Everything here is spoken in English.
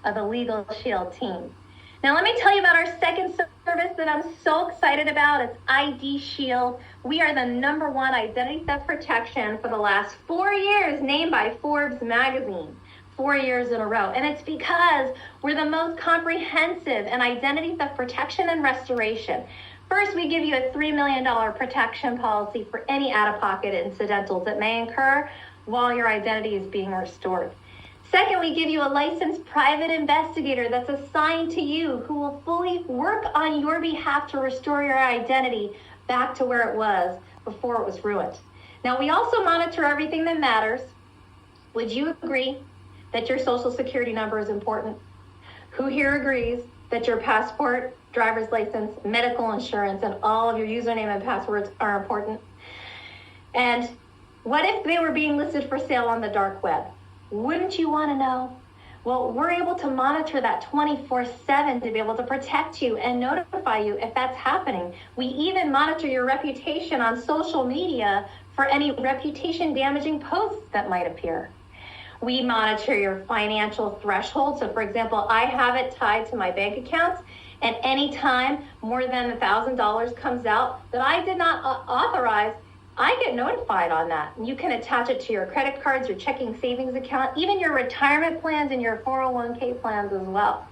of the Legal Shield team. Now let me tell you about our second service that I'm so excited about. It's ID Shield. We are the #1 identity theft protection for the last 4 years, named by Forbes magazine, 4 years in a row. And it's because we're the most comprehensive in identity theft protection and restoration. First, we give you a $3 million protection policy for any out-of-pocket incidentals that may incur while your identity is being restored. Second, we give you a licensed private investigator that's assigned to you who will fully work on your behalf to restore your identity back to where it was before it was ruined. Now, we also monitor everything that matters. Would you agree that your social security number is important? Who here agrees that your passport, driver's license, medical insurance, and all of your username and passwords are important? And what if they were being listed for sale on the dark web? Wouldn't you want to know? Well, we're able to monitor that 24/7 to be able to protect you and notify you if that's happening. We even monitor your reputation on social media for any reputation damaging posts that might appear. We monitor your financial threshold. So for example, I have it tied to my bank accounts, and anytime more than $1,000 comes out that I did not authorize, I get notified on that. You can attach it to your credit cards, your checking savings account, even your retirement plans and your 401k plans as well.